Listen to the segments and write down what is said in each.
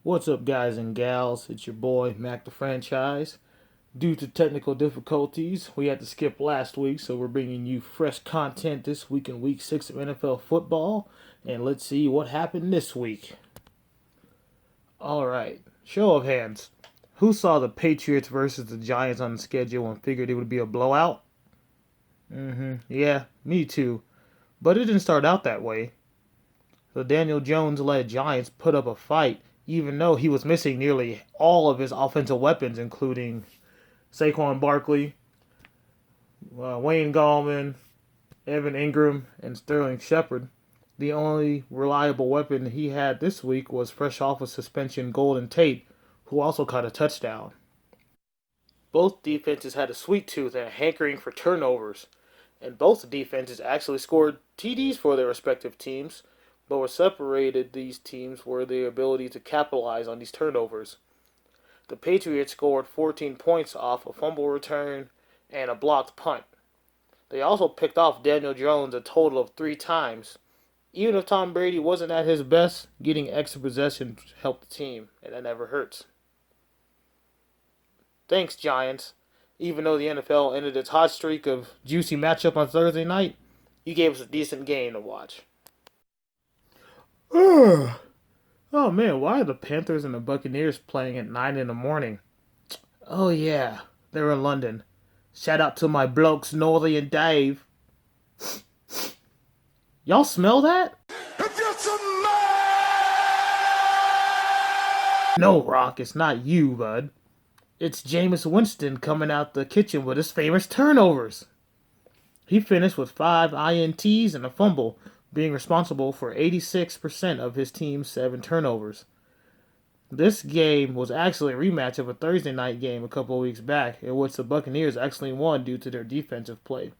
What's up, guys and gals? It's your boy, Mac the Franchise. Due to technical difficulties, we had to skip last week, so we're bringing you fresh content this week in Week 6 of NFL football. And let's see what happened this week. Alright, show of hands. Who saw the Patriots versus the Giants on the schedule and figured it would be a blowout? Yeah, me too. But it didn't start out that way. The Daniel Jones-led Giants put up a fight, even though he was missing nearly all of his offensive weapons, including Saquon Barkley, Wayne Gallman, Evan Ingram, and Sterling Shepard. The only reliable weapon he had this week was fresh off of suspension Golden Tate, who also caught a touchdown. Both defenses had a sweet tooth and a hankering for turnovers, and both defenses actually scored TDs for their respective teams, but what separated these teams were their ability to capitalize on these turnovers. The Patriots scored 14 points off a fumble return and a blocked punt. They also picked off Daniel Jones a total of 3 times. Even if Tom Brady wasn't at his best, getting extra possessions helped the team, and that never hurts. Thanks, Giants. Even though the NFL ended its hot streak of juicy matchup on Thursday night, you gave us a decent game to watch. Ugh. Oh man, why are the Panthers and the Buccaneers playing at 9 in the morning? Oh yeah, they're in London. Shout out to my blokes, Northey and Dave. Y'all smell that? If you No, Rock, it's not you, bud. It's Jameis Winston coming out the kitchen with his famous turnovers. He finished with 5 INTs and a fumble, being responsible for 86% of his team's 7 turnovers. This game was actually a rematch of a Thursday night game a couple of weeks back, in which the Buccaneers actually won due to their defensive play.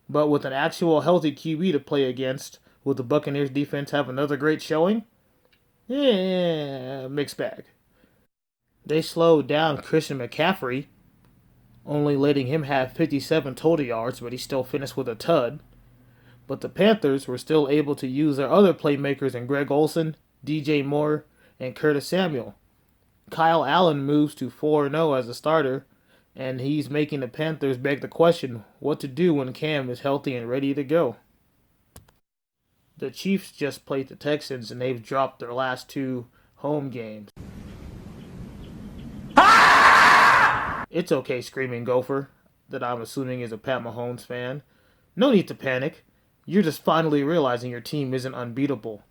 But with an actual healthy QB to play against, will the Buccaneers defense have another great showing? Yeah, mixed bag. They slowed down Christian McCaffrey, only letting him have 57 total yards, but he still finished with a tud. But the Panthers were still able to use their other playmakers in Greg Olsen, DJ Moore, and Curtis Samuel. Kyle Allen moves to 4-0 as a starter, and he's making the Panthers beg the question what to do when Cam is healthy and ready to go. The Chiefs just played the Texans, and they've dropped their last 2 home games. It's okay, Screaming Gopher, that I'm assuming is a Pat Mahomes fan. No need to panic. You're just finally realizing your team isn't unbeatable.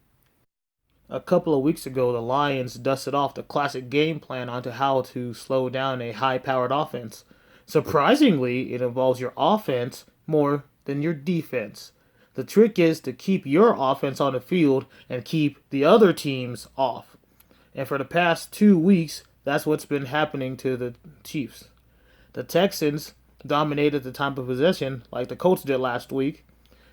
A couple of weeks ago, the Lions dusted off the classic game plan onto how to slow down a high-powered offense. Surprisingly, it involves your offense more than your defense. The trick is to keep your offense on the field and keep the other teams off. And for the past 2 weeks, that's what's been happening to the Chiefs. The Texans dominated the time of possession like the Colts did last week.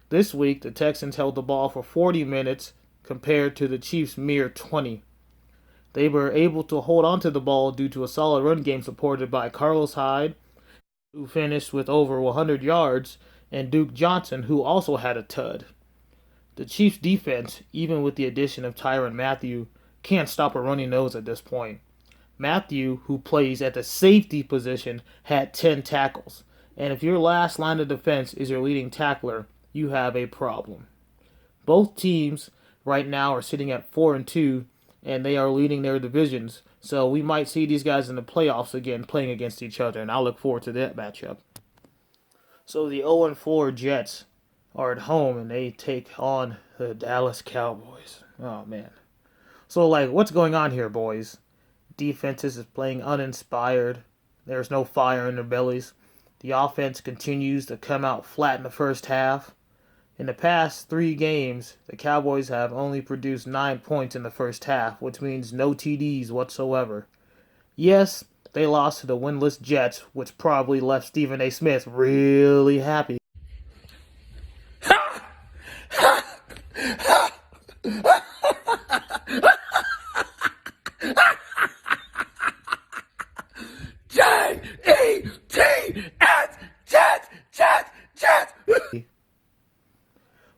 This week, the Texans held the ball for 40 minutes compared to the Chiefs' mere 20. They were able to hold onto the ball due to a solid run game supported by Carlos Hyde, who finished with over 100 yards, and Duke Johnson, who also had a tud. The Chiefs' defense, even with the addition of Tyrann Mathieu, can't stop a runny nose at this point. Mathieu, who plays at the safety position, had 10 tackles. And if your last line of defense is your leading tackler, you have a problem. Both teams right now are sitting at 4-2, and they are leading their divisions. So we might see these guys in the playoffs again playing against each other, and I look forward to that matchup. So the 0-4 Jets are at home, and they take on the Dallas Cowboys. Oh, man. So, what's going on here, boys? Defenses is playing uninspired. There's no fire in their bellies. The offense continues to come out flat in the first half. In the past 3 games, the Cowboys have only produced 9 points in the first half, which means no TDs whatsoever. Yes, they lost to the winless Jets, which probably left Stephen A. Smith really happy.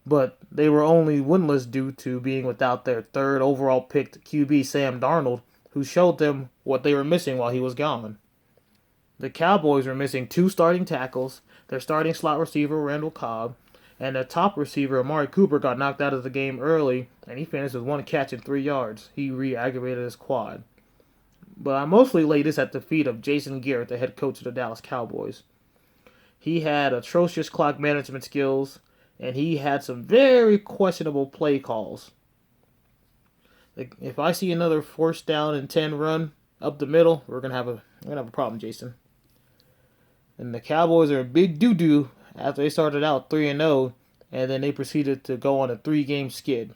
But they were only winless due to being without their 3rd overall picked QB Sam Darnold, who showed them what they were missing while he was gone. The Cowboys were missing 2 tackles, their starting slot receiver, Randall Cobb, and their top receiver, Amari Cooper, got knocked out of the game early, and he finished with 1 catch and 3 yards. He re-aggravated his quad. But I mostly lay this at the feet of Jason Garrett, the head coach of the Dallas Cowboys. He had atrocious clock management skills, and he had some very questionable play calls. If I see another 1st down and 10 run up the middle, we're gonna have a problem, Jason. And the Cowboys are a big doo-doo after they started out 3-0, and then they proceeded to go on a 3-game skid.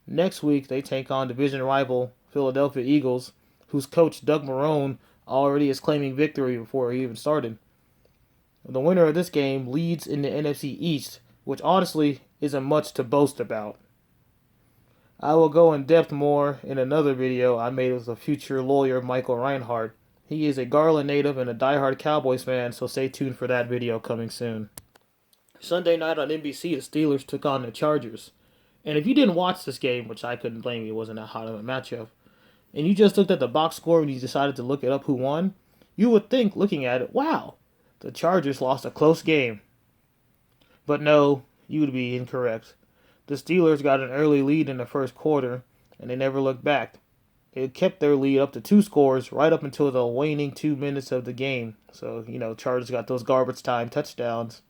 Next week, they take on division rival Philadelphia Eagles, whose coach Doug Marrone already is claiming victory before he even started. The winner of this game leads in the NFC East, which honestly isn't much to boast about. I will go in depth more in another video I made with a future lawyer, Michael Reinhardt. He is a Garland native and a diehard Cowboys fan, so stay tuned for that video coming soon. Sunday night on NBC, the Steelers took on the Chargers. And if you didn't watch this game, which I couldn't blame you, it wasn't that hot of a matchup, and you just looked at the box score and you decided to look it up who won, you would think, looking at it, wow, the Chargers lost a close game. But no, you would be incorrect. The Steelers got an early lead in the first quarter, and they never looked back. They kept their lead up to 2 scores right up until the waning 2 minutes of the game. So, Chargers got those garbage time touchdowns.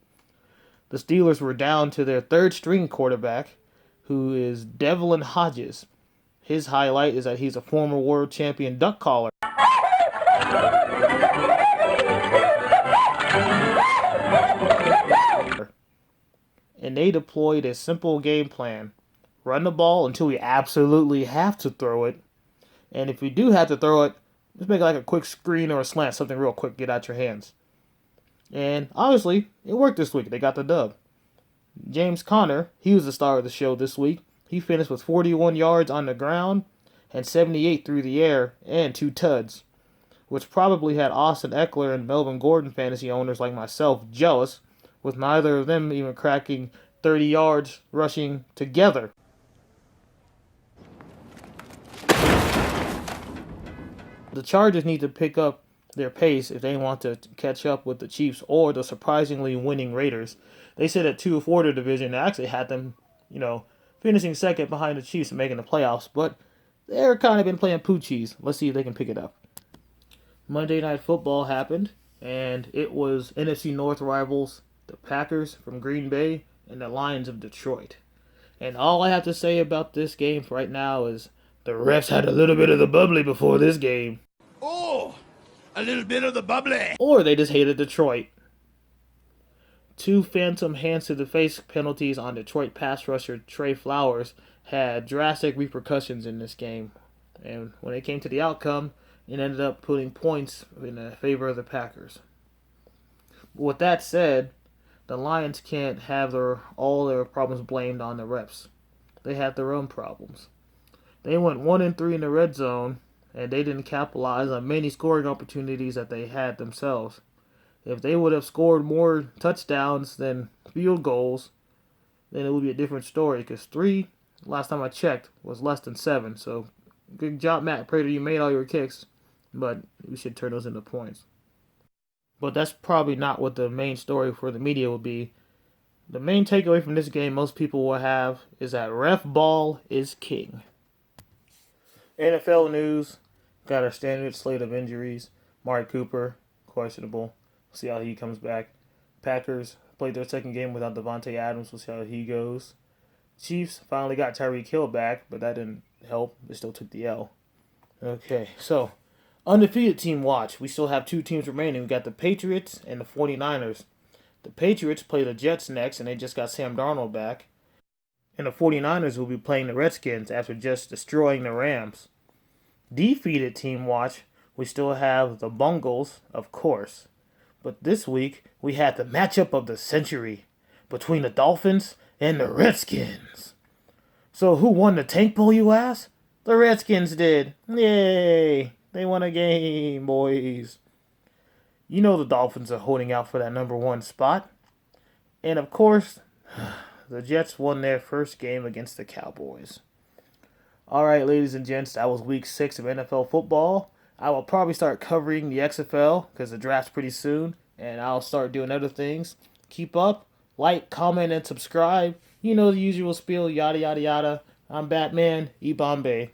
The Steelers were down to their 3rd-string quarterback, who is Devlin Hodges. His highlight is that he's a former world champion duck caller. And they deployed a simple game plan. Run the ball until we absolutely have to throw it. And if you do have to throw it, just make like a quick screen or a slant, something real quick, get out your hands. And obviously, it worked this week. They got the dub. James Conner, he was the star of the show this week. He finished with 41 yards on the ground and 78 through the air and 2 tuds, which probably had Austin Eckler and Melvin Gordon fantasy owners like myself jealous, with neither of them even cracking 30 yards rushing together. The Chargers need to pick up their pace if they want to catch up with the Chiefs or the surprisingly winning Raiders. They sit at 2-4 the division. They actually had them, finishing second behind the Chiefs and making the playoffs, but they're kind of been playing poochies. Let's see if they can pick it up. Monday Night Football happened, and it was NFC North rivals, the Packers from Green Bay and the Lions of Detroit. And all I have to say about this game right now is the refs had a little bit of the bubbly before this game. Oh, a little bit of the bubbly. Or they just hated Detroit. 2 phantom hands to the face penalties on Detroit pass rusher Trey Flowers had drastic repercussions in this game. And when it came to the outcome, it ended up putting points in favor of the Packers. With that said, the Lions can't have all their problems blamed on the refs. They had their own problems. They went 1-3 in the red zone, and they didn't capitalize on many scoring opportunities that they had themselves. If they would have scored more touchdowns than field goals, then it would be a different story, because 3, last time I checked, was less than 7. So good job, Matt Prater. You made all your kicks, but we should turn those into points. But that's probably not what the main story for the media will be. The main takeaway from this game most people will have is that ref ball is king. NFL news, got our standard slate of injuries. Amari Cooper, questionable. We'll see how he comes back. Packers played their second game without Devontae Adams. We'll see how he goes. Chiefs finally got Tyreek Hill back, but that didn't help. They still took the L. Okay, so undefeated team watch. We still have 2 teams remaining. We got the Patriots and the 49ers. The Patriots play the Jets next, and they just got Sam Darnold back. And the 49ers will be playing the Redskins after just destroying the Rams. Defeated team watch, we still have the Bungles, of course. But this week, we had the matchup of the century between the Dolphins and the Redskins. So who won the Tank Bowl, you ask? The Redskins did. Yay! They won a game, boys. You know the Dolphins are holding out for that number 1 spot. And of course, the Jets won their first game against the Cowboys. All right, ladies and gents, that was week 6 of NFL football. I will probably start covering the XFL because the draft's pretty soon, and I'll start doing other things. Keep up, like, comment, and subscribe. You know the usual spiel, yada, yada, yada. I'm Batman, E Bombay.